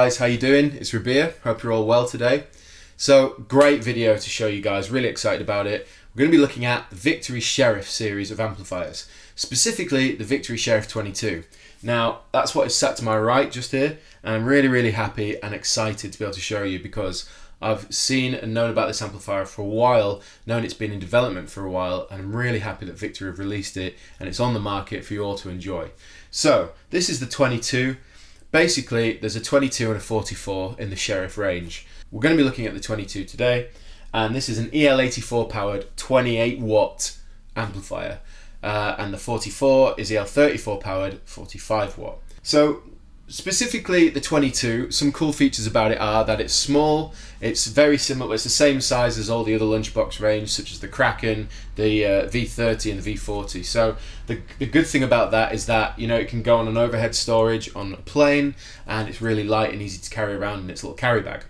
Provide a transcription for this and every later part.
guys, how you doing? It's Rabea. Hope you're all well today. So, great video to show you guys, really excited about it. We're going to be looking at the Victory Sheriff series of amplifiers, specifically the Victory Sheriff 22. Now, that's what is sat to my right just here, and I'm really happy and excited to be able to show you because I've seen and known about this amplifier for a while, known it's been in development for a while, and I'm really happy that Victory have released it and it's on the market for you all to enjoy. So, this is the 22. Basically, there's a 22 and a 44 in the Sheriff range. We're going to be looking at the 22 today, and this is an EL84 powered 28 watt amplifier, and the 44 is EL34 powered 45 watt. So specifically the 22, some cool features about it are that it's small, it's very similar, it's the same size as all the other lunchbox range such as the Kraken, the V30 and the V40. So the good thing about that is that, you know, it can go on an overhead storage on a plane, and it's really light and easy to carry around in its little carry bag.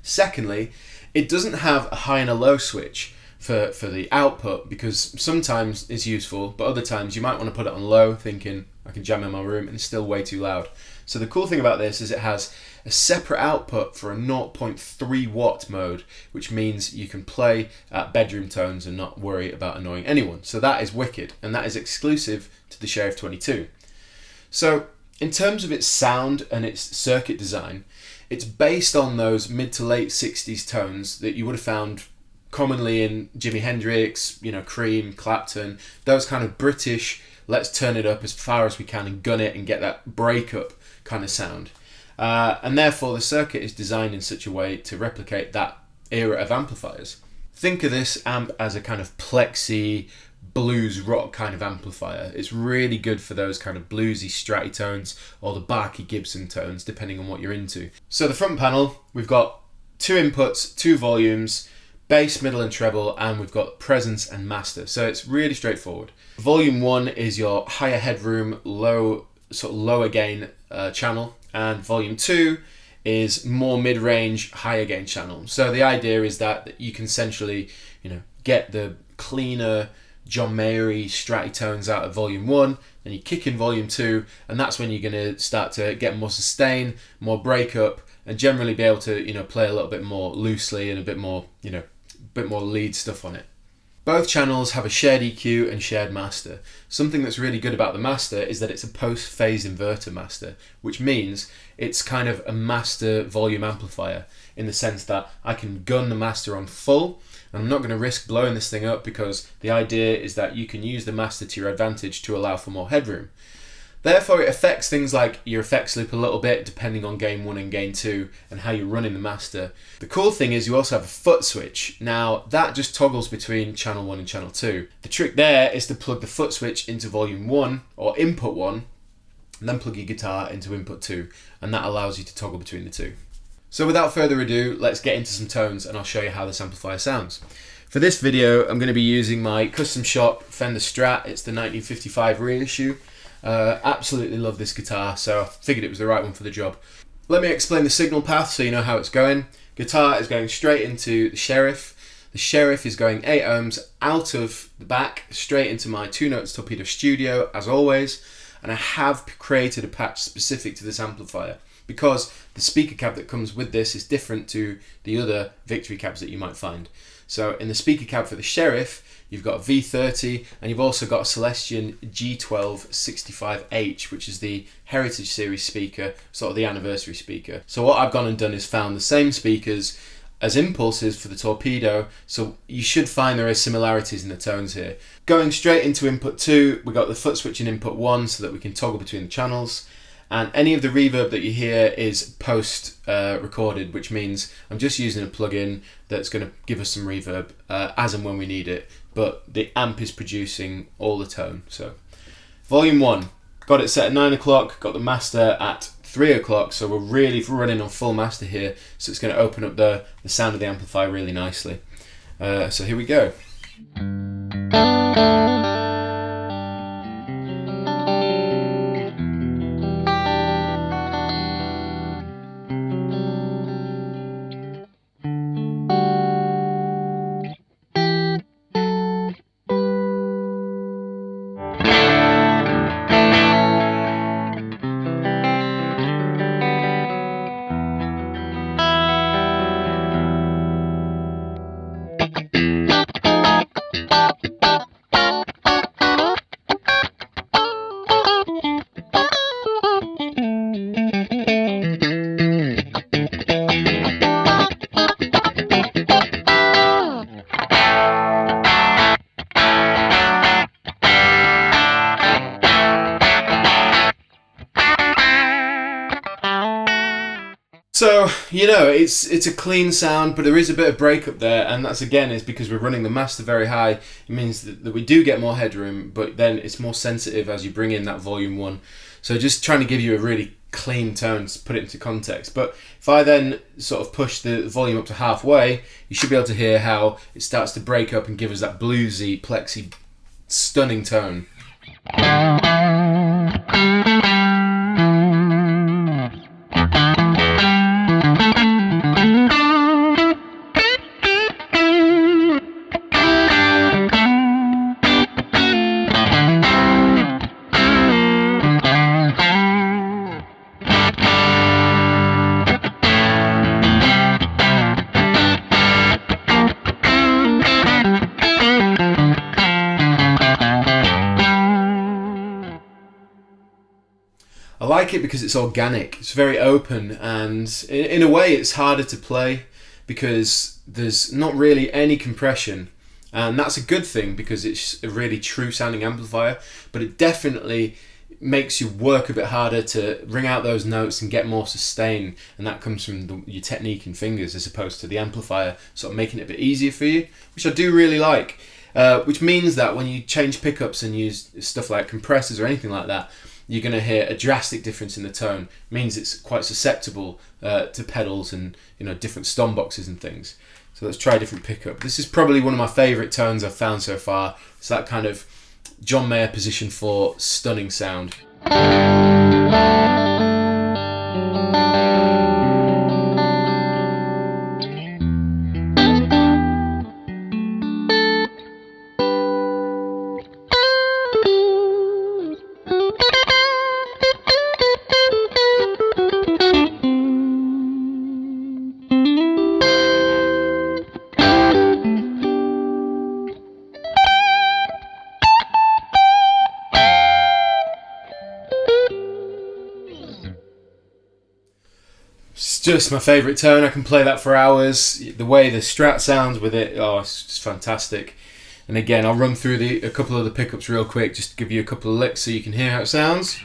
Secondly, it doesn't have a high and a low switch for the output, because sometimes it's useful, but other times you might want to put it on low thinking I can jam in my room and it's still way too loud. So the cool thing about this is it has a separate output for a 0.3 watt mode, which means you can play at bedroom tones and not worry about annoying anyone. So that is wicked, and that is exclusive to the Sheriff 22. So in terms of its sound and its circuit design, it's based on those mid to late 60s tones that you would have found commonly in Jimi Hendrix, you know, Cream, Clapton, those kind of British, let's turn it up as far as we can and gun it and get that breakup kind of sound. And therefore the circuit is designed in such a way to replicate that era of amplifiers. Think of this amp as a kind of plexi, blues rock kind of amplifier. It's really good for those kind of bluesy stratty tones or the barky Gibson tones, depending on what you're into. So the front panel, we've got 2 inputs, 2 volumes, bass, middle and treble, and we've got presence and master. So it's really straightforward. Volume 1 is your higher headroom, lower gain channel, and volume 2 is more mid-range, higher gain channel. So the idea is that you can essentially, you know, get the cleaner John Mayer-y stratty tones out of volume 1, and you kick in volume 2, and that's when you're going to start to get more sustain, more breakup, and generally be able to, you know, play a little bit more loosely and a bit more, you know, bit more lead stuff on it. Both channels have a shared EQ and shared master. Something that's really good about the master is that it's a post-phase inverter master, which means it's kind of a master volume amplifier in the sense that I can gun the master on full, and I'm not going to risk blowing this thing up because the idea is that you can use the master to your advantage to allow for more headroom. Therefore, it affects things like your effects loop a little bit depending on gain 1 and gain 2 and how you're running the master. The cool thing is you also have a foot switch. Now, that just toggles between channel 1 and channel 2. The trick there is to plug the foot switch into volume 1 or input 1, and then plug your guitar into input 2, and that allows you to toggle between the two. So without further ado, let's get into some tones and I'll show you how this amplifier sounds. For this video, I'm going to be using my custom shop Fender Strat. It's the 1955 reissue. Absolutely love this guitar, so I figured it was the right one for the job. Let me explain the signal path so you know how it's going. Guitar is going straight into the Sheriff. The Sheriff is going 8 ohms out of the back, straight into my TwoNotes Torpedo Studio, as always. And I have created a patch specific to this amplifier because the speaker cab that comes with this is different to the other Victory cabs that you might find. So in the speaker cab for the Sheriff, you've got a V30, and you've also got a Celestion G1265H, which is the Heritage Series speaker, sort of the anniversary speaker. So what I've gone and done is found the same speakers as impulses for the Torpedo, so you should find there are similarities in the tones here. Going straight into input 2, we've got the foot switch in input 1 so that we can toggle between the channels. And any of the reverb that you hear is post recorded, which means I'm just using a plugin that's going to give us some reverb as and when we need it, but the amp is producing all the tone. So volume 1, got it set at 9 o'clock, got the master at 3 o'clock, so we're really running on full master here, so it's going to open up the sound of the amplifier really nicely. So here we go. So, you know, it's a clean sound, but there is a bit of breakup there, and that's again is because we're running the master very high. It means that we do get more headroom, but then it's more sensitive as you bring in that volume 1. So just trying to give you a really clean tone to put it into context. But if I then sort of push the volume up to halfway, you should be able to hear how it starts to break up and give us that bluesy, plexy, stunning tone. I like it because it's organic, it's very open, and in a way it's harder to play because there's not really any compression, and that's a good thing because it's a really true sounding amplifier, but it definitely makes you work a bit harder to ring out those notes and get more sustain, and that comes from your technique and fingers as opposed to the amplifier sort of making it a bit easier for you, which I do really like, which means that when you change pickups and use stuff like compressors or anything like that, you're going to hear a drastic difference in the tone. It means it's quite susceptible to pedals and, you know, different stom boxes and things. So let's try a different pickup. This is probably one of my favourite tones I've found so far. It's that kind of John Mayer position 4 stunning sound. It's just my favourite tone. I can play that for hours. The way the Strat sounds with it, oh, it's just fantastic. And again, I'll run through a couple of the pickups real quick just to give you a couple of licks so you can hear how it sounds.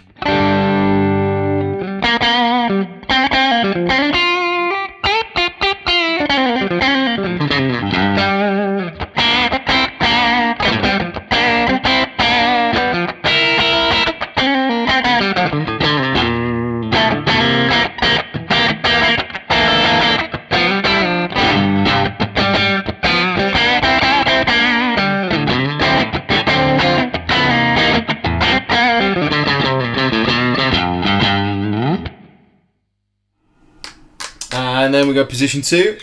And then we go position 2.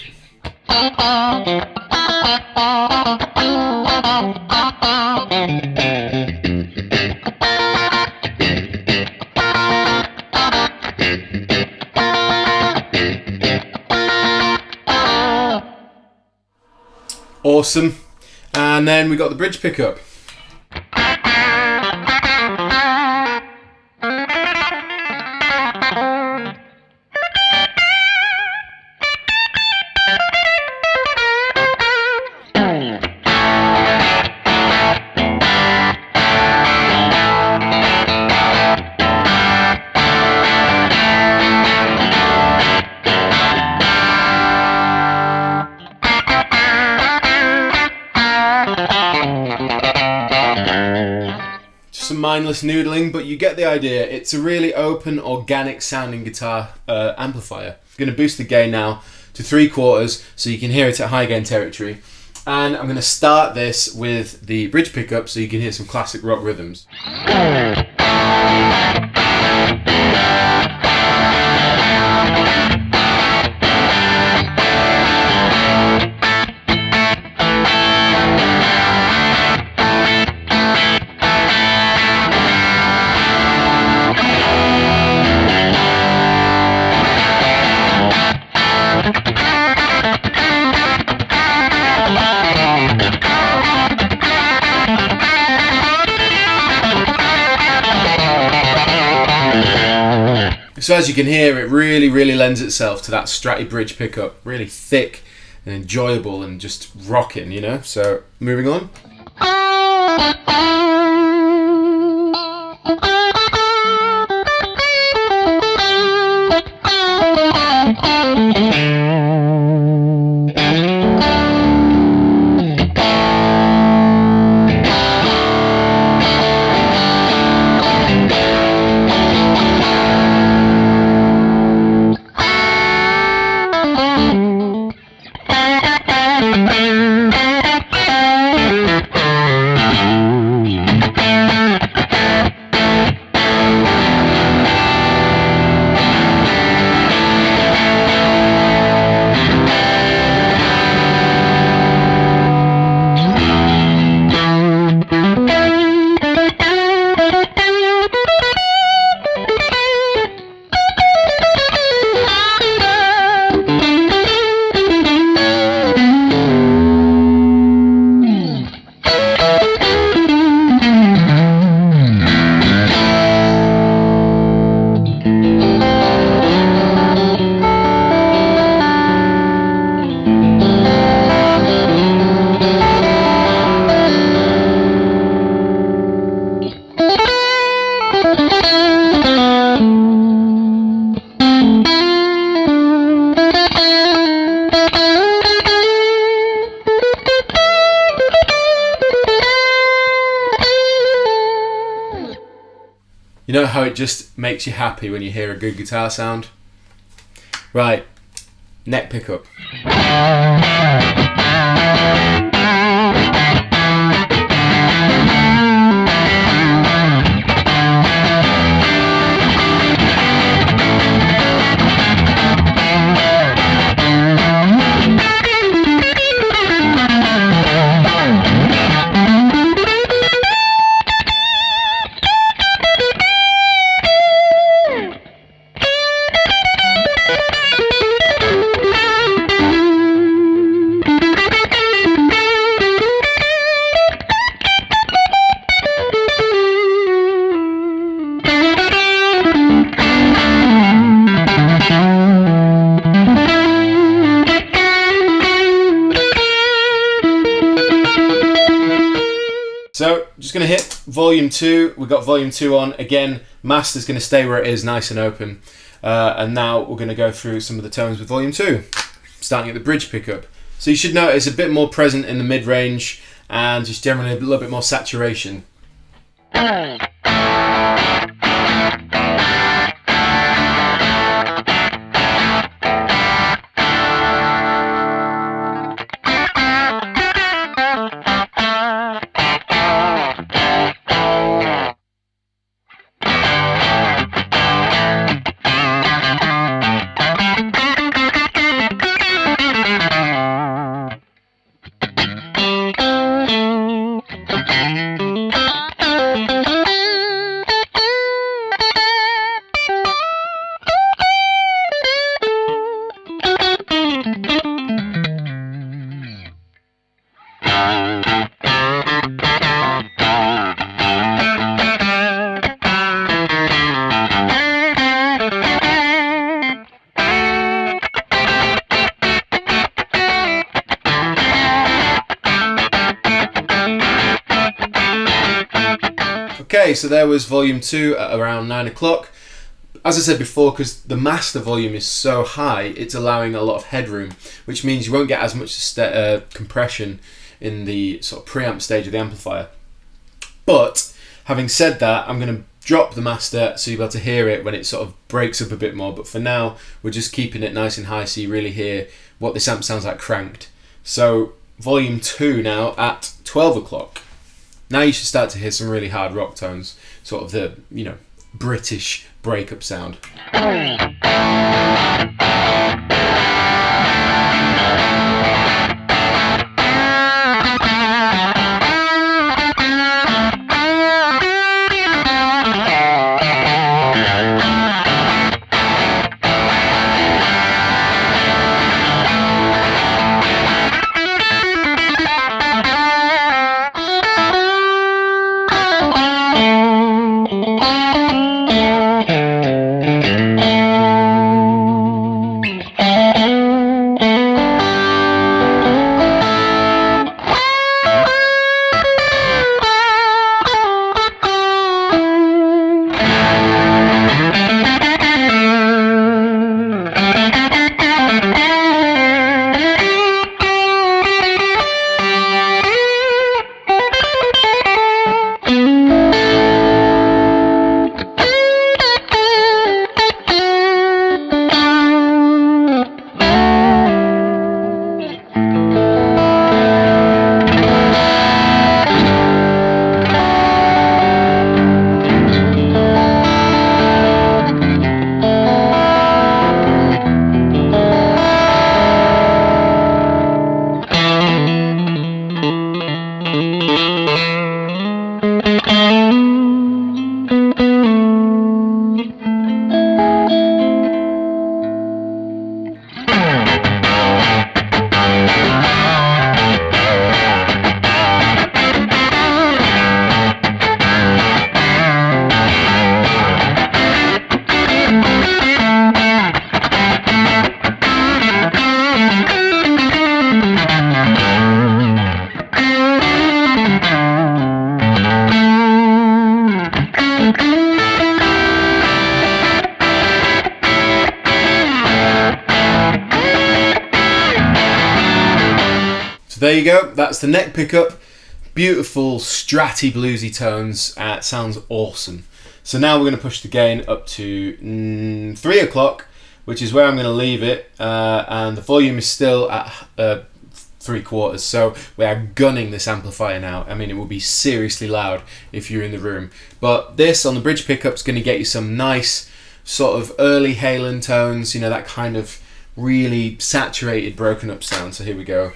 Awesome. And then we got the bridge pickup. Some mindless noodling, but you get the idea. It's a really open, organic sounding guitar amplifier. I'm going to boost the gain now to 3/4 so you can hear it at high gain territory. And I'm going to start this with the bridge pickup so you can hear some classic rock rhythms. So as you can hear, it really lends itself to that Stratty bridge pickup. Really thick and enjoyable and just rocking, you know? So, moving on. You know how it just makes you happy when you hear a good guitar sound? Right, neck pickup. So, just going to hit volume 2. We've got volume 2 on. Again, master's going to stay where it is, nice and open. And now we're going to go through some of the tones with volume 2, starting at the bridge pickup. So you should notice a bit more present in the mid-range and just generally a little bit more saturation. Okay, so there was volume 2 at around 9 o'clock. As I said before, because the master volume is so high, it's allowing a lot of headroom, which means you won't get as much compression in the sort of preamp stage of the amplifier. But having said that, I'm going to drop the master so you'll be able to hear it when it sort of breaks up a bit more. But for now, we're just keeping it nice and high so you really hear what this amp sounds like cranked. So volume 2 now at 12 o'clock. Now you should start to hear some really hard rock tones, sort of the, you know, British breakup sound. There you go, that's the neck pickup. Beautiful stratty bluesy tones, it sounds awesome. So now we're going to push the gain up to 3 o'clock, which is where I'm going to leave it, and the volume is still at 3/4, so we are gunning this amplifier now. I mean, it will be seriously loud if you're in the room, but this on the bridge pickup is going to get you some nice sort of early Halen tones, you know, that kind of really saturated broken up sound. So here we go.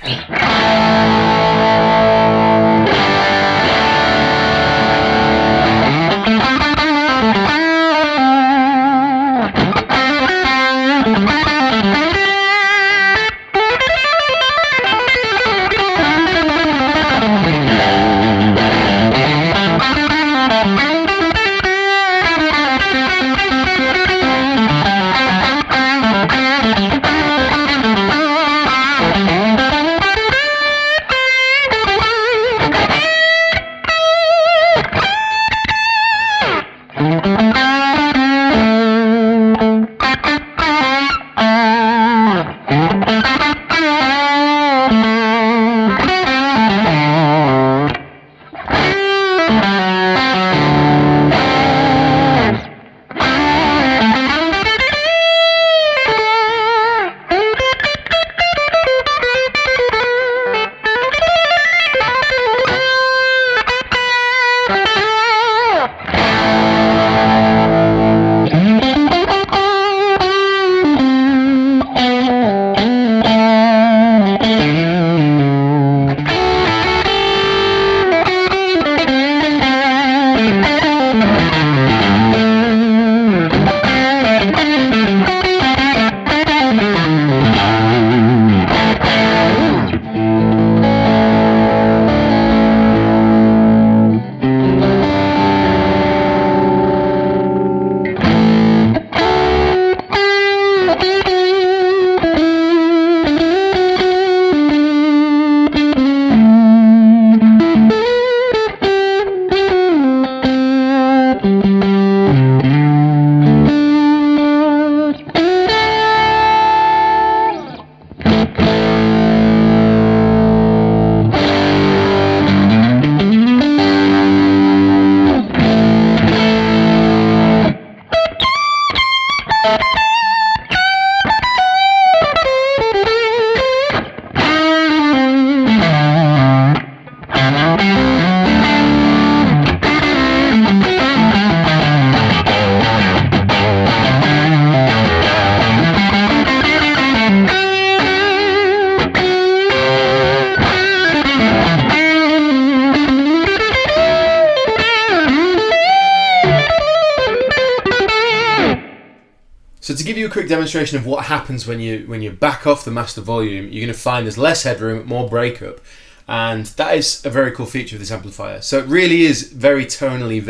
So to give you a quick demonstration of what happens when you back off the master volume, you're going to find there's less headroom, more breakup, and that is a very cool feature of this amplifier. So it really is very tonally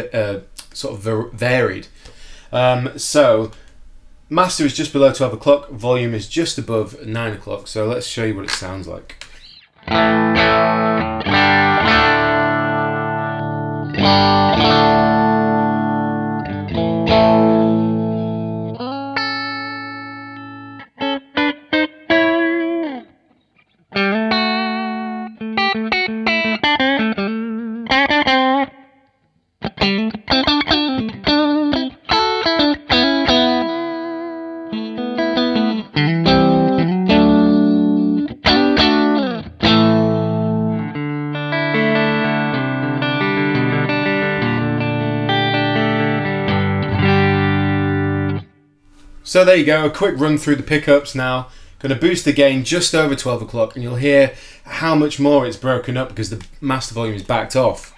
varied. So master is just below 12 o'clock, volume is just above 9 o'clock. So let's show you what it sounds like. So there you go, a quick run through the pickups now. Going to boost the gain just over 12 o'clock and you'll hear how much more it's broken up because the master volume is backed off.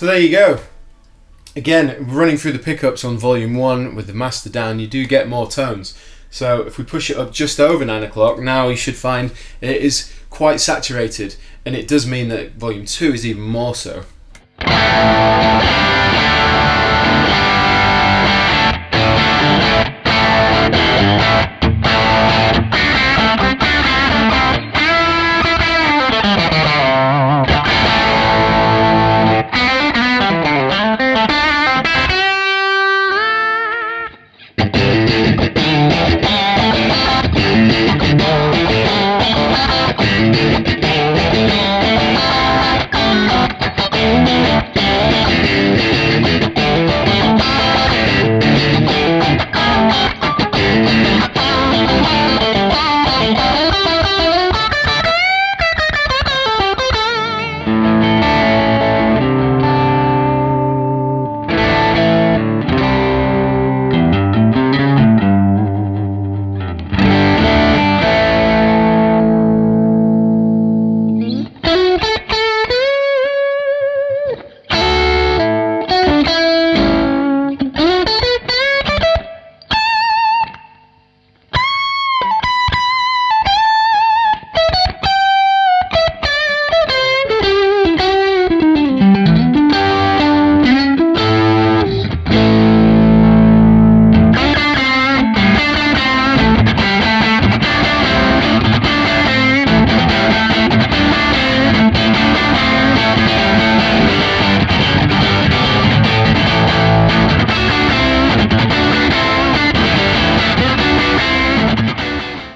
So there you go. Again, running through the pickups on volume 1 with the master down, you do get more tones. So if we push it up just over 9 o'clock, now you should find it is quite saturated, and it does mean that volume 2 is even more so.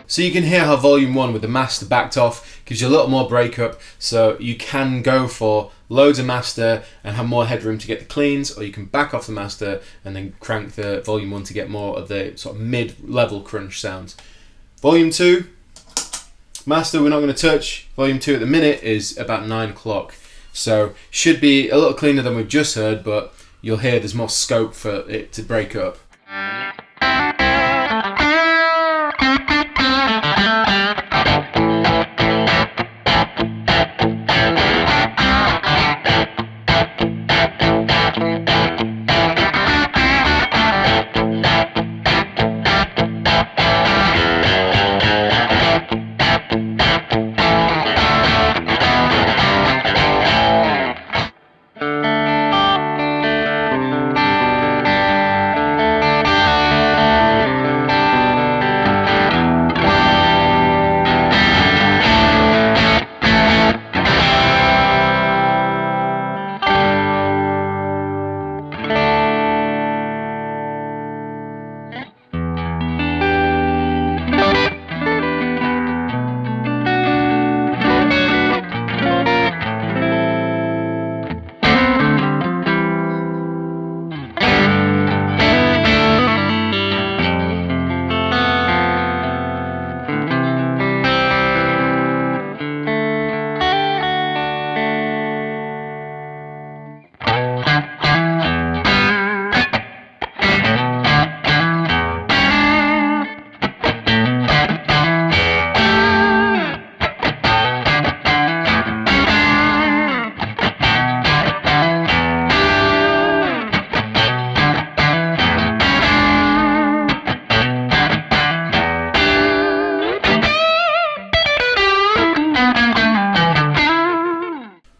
So you can hear how volume 1 with the master backed off gives you a little more breakup, so you can go for loads of master and have more headroom to get the cleans, or you can back off the master and then crank the volume 1 to get more of the sort of mid-level crunch sounds. Volume 2, master we're not going to touch. Volume 2 at the minute is about 9 o'clock, so should be a little cleaner than we've just heard, but you'll hear there's more scope for it to break up.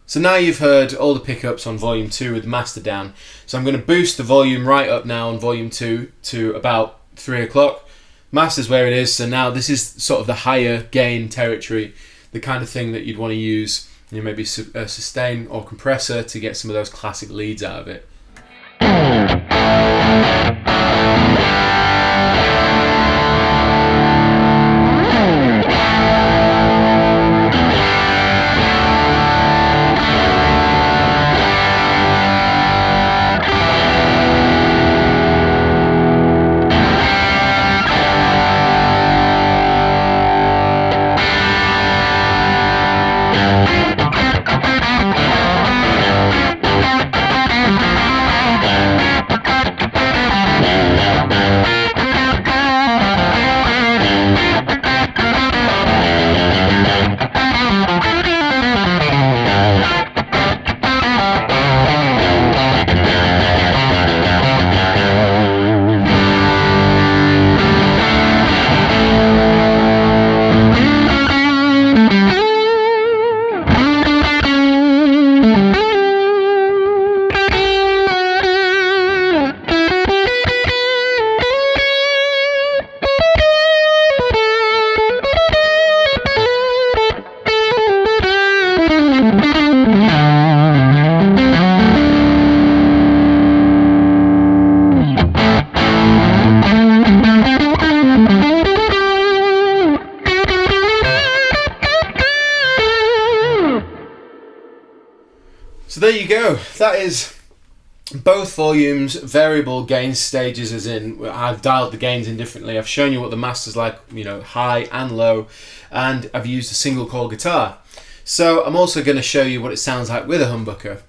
So now you've heard all the pickups on volume 2 with the master down. So I'm going to boost the volume right up now on volume 2 to about 3 o'clock. Master's where it is, so now this is sort of the higher gain territory, the kind of thing that you'd want to use, maybe a sustain or compressor to get some of those classic leads out of it. So there you go. That is both volumes, variable gain stages, as in I've dialed the gains in differently. I've shown you what the master's like, you know, high and low, and I've used a single coil guitar. So I'm also going to show you what it sounds like with a humbucker,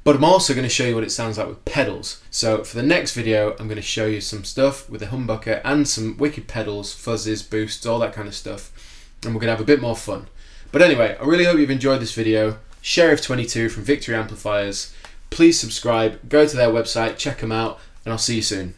but I'm also going to show you what it sounds like with pedals. So for the next video, I'm going to show you some stuff with a humbucker and some wicked pedals, fuzzes, boosts, all that kind of stuff, and we're going to have a bit more fun. But anyway, I really hope you've enjoyed this video. Sheriff 22 from Victory Amplifiers. Please subscribe, go to their website, check them out, and I'll see you soon.